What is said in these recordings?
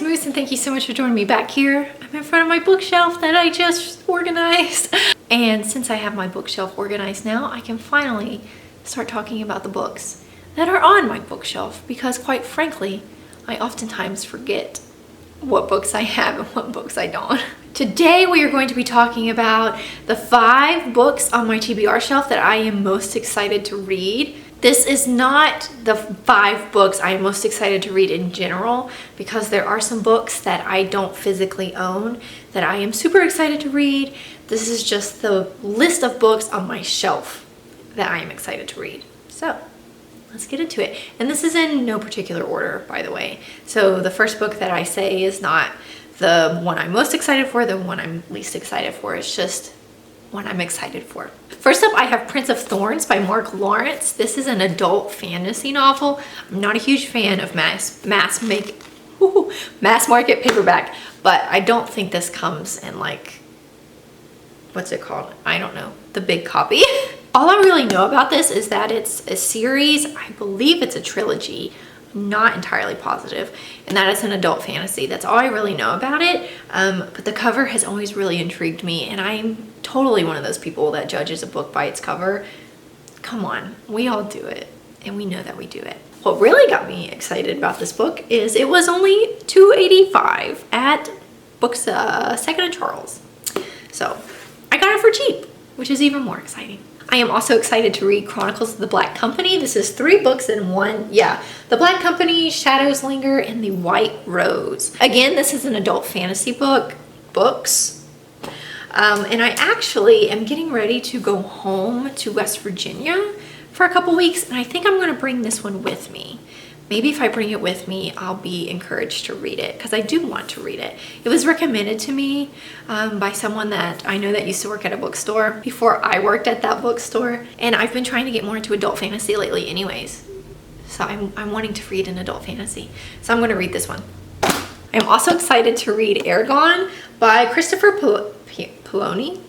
Moose, and thank you so much for joining me back here. I'm in front of my bookshelf that I just organized. And since I have my bookshelf organized now, I can finally start talking about the books that are on my bookshelf, because quite frankly, I oftentimes forget what books I have and what books I don't. Today we are going to be talking about the 5 books on my TBR shelf that I am most excited to read. This is not the 5 books I am most excited to read in general, because there are some books that I don't physically own that I am super excited to read. This is just the list of books on my shelf that I am excited to read. So let's get into it. And this is in no particular order, by the way. So the first book that I say is not the one I'm most excited for, the one I'm least excited for. It's just one I'm excited for. First up, I have Prince of Thorns by Mark Lawrence. This is an adult fantasy novel. I'm not a huge fan of mass market paperback, but I don't think this comes in like, what's it called? I don't know, the big copy. All I really know about this is that it's a series. I believe it's a trilogy. I'm not entirely positive. And that it's an adult fantasy. That's all I really know about it. But the cover has always really intrigued me. And I'm totally one of those people that judges a book by its cover. Come on, we all do it. And we know that we do it. What really got me excited about this book is it was only $2.85 at Books Second and Charles. So I got it for cheap, which is even more exciting. I am also excited to read Chronicles of the Black Company. This is 3 books in one. Yeah, The Black Company, Shadows Linger, and The White Rose. Again, this is an adult fantasy books. And I actually am getting ready to go home to West Virginia for a couple weeks, and I think I'm going to bring this one with me. Maybe if I bring it with me, I'll be encouraged to read it, because I do want to read it. It was recommended to me by someone that I know that used to work at a bookstore before I worked at that bookstore. And I've been trying to get more into adult fantasy lately anyways. So I'm wanting to read an adult fantasy. So I'm going to read this one. I'm also excited to read Eragon by Christopher Paolini?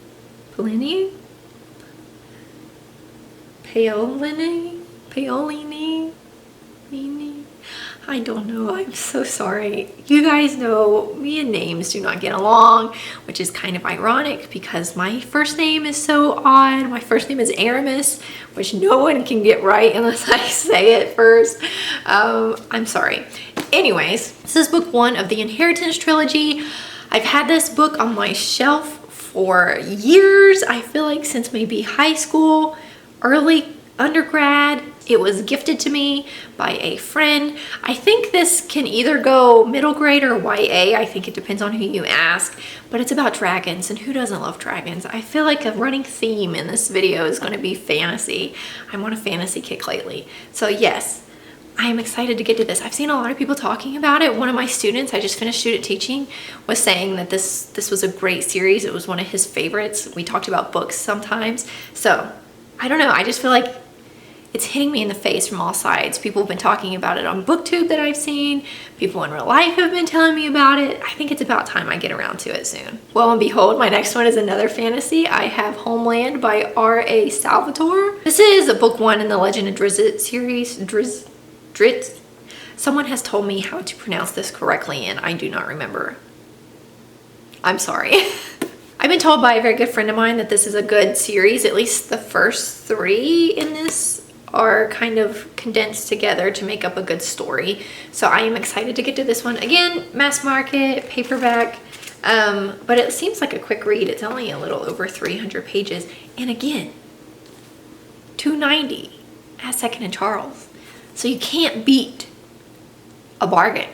I don't know. I'm so sorry. You guys know me and names do not get along, which is kind of ironic because my first name is so odd. My first name is Aramis, which no one can get right unless I say it first. I'm sorry. Anyways, this is book 1 of the Inheritance trilogy. I've had this book on my shelf for years. I feel like since maybe high school, early undergrad. It was gifted to me by a friend. I think this can either go middle grade or YA. I think it depends on who you ask, but it's about dragons, and who doesn't love dragons? I feel like a running theme in this video is going to be fantasy. I'm on a fantasy kick lately. So yes, I am excited to get to this. I've seen a lot of people talking about it. One of my students, I just finished student teaching, was saying that this was a great series. It was one of his favorites. We talked about books sometimes. So I don't know. I just feel like it's hitting me in the face from all sides. People have been talking about it on BookTube that I've seen. People in real life have been telling me about it. I think it's about time I get around to it soon. Well and behold, my next one is another fantasy. I have Homeland by R.A. Salvatore. This is a book 1 in the Legend of Drizzt series. Drizzt. Someone has told me how to pronounce this correctly and I do not remember. I'm sorry. I've been told by a very good friend of mine that this is a good series. At least the first 3 in this are kind of condensed together to make up a good story. So I am excited to get to this one. Again, mass market, paperback, but it seems like a quick read. It's only a little over 300 pages. And again, $2.90 at Second and Charles. So you can't beat a bargain.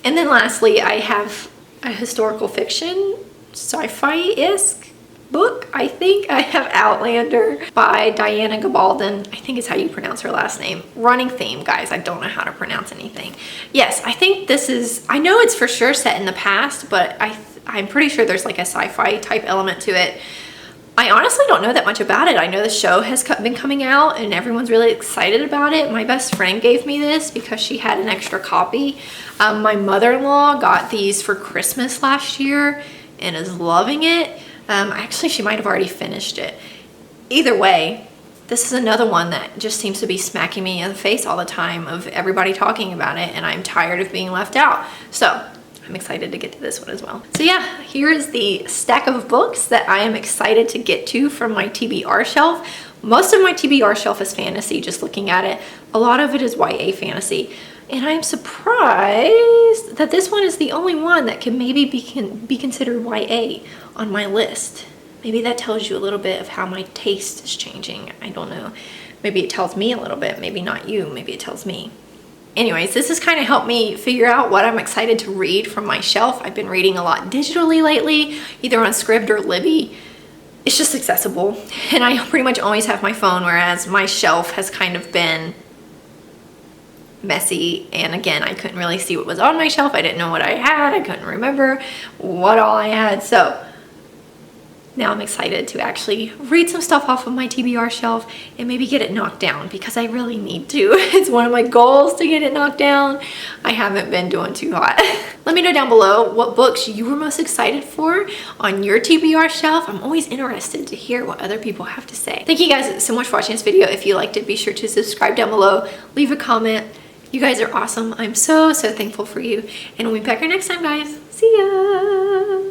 And then lastly, I have a historical fiction, sci-fi-esque book. I think I have Outlander by Diana Gabaldon. I think is how you pronounce her last name. Running theme, guys. I don't know how to pronounce anything. Yes, I think this is, I know it's for sure set in the past, but I'm pretty sure there's like a sci-fi type element to it. I honestly don't know that much about it. I know the show has been coming out and everyone's really excited about it. My best friend gave me this because she had an extra copy. My mother-in-law got these for Christmas last year and is loving it. Actually, she might have already finished it. Either way, this is another one that just seems to be smacking me in the face all the time of everybody talking about it, and I'm tired of being left out. So I'm excited to get to this one as well. So yeah, here is the stack of books that I am excited to get to from my TBR shelf. Most of my TBR shelf is fantasy, just looking at it. A lot of it is YA fantasy. And I'm surprised that this one is the only one that can maybe be considered YA on my list. Maybe that tells you a little bit of how my taste is changing. I don't know. Maybe it tells me a little bit, maybe not you, maybe it tells me. Anyways, this has kind of helped me figure out what I'm excited to read from my shelf. I've been reading a lot digitally lately, either on Scribd or Libby. It's just accessible. And I pretty much always have my phone, whereas my shelf has kind of been messy, and again, I couldn't really see what was on my shelf. I didn't know what I had. I couldn't remember what all I had. So now I'm excited to actually read some stuff off of my TBR shelf and maybe get it knocked down, because I really need to. It's one of my goals to get it knocked down. I haven't been doing too hot. Let me know down below what books you were most excited for on your TBR shelf. I'm always interested to hear what other people have to say. Thank you guys so much for watching this video. If you liked it, be sure to subscribe down below, leave a comment. You guys are awesome. I'm so thankful for you. And we'll be back here next time, guys. See ya.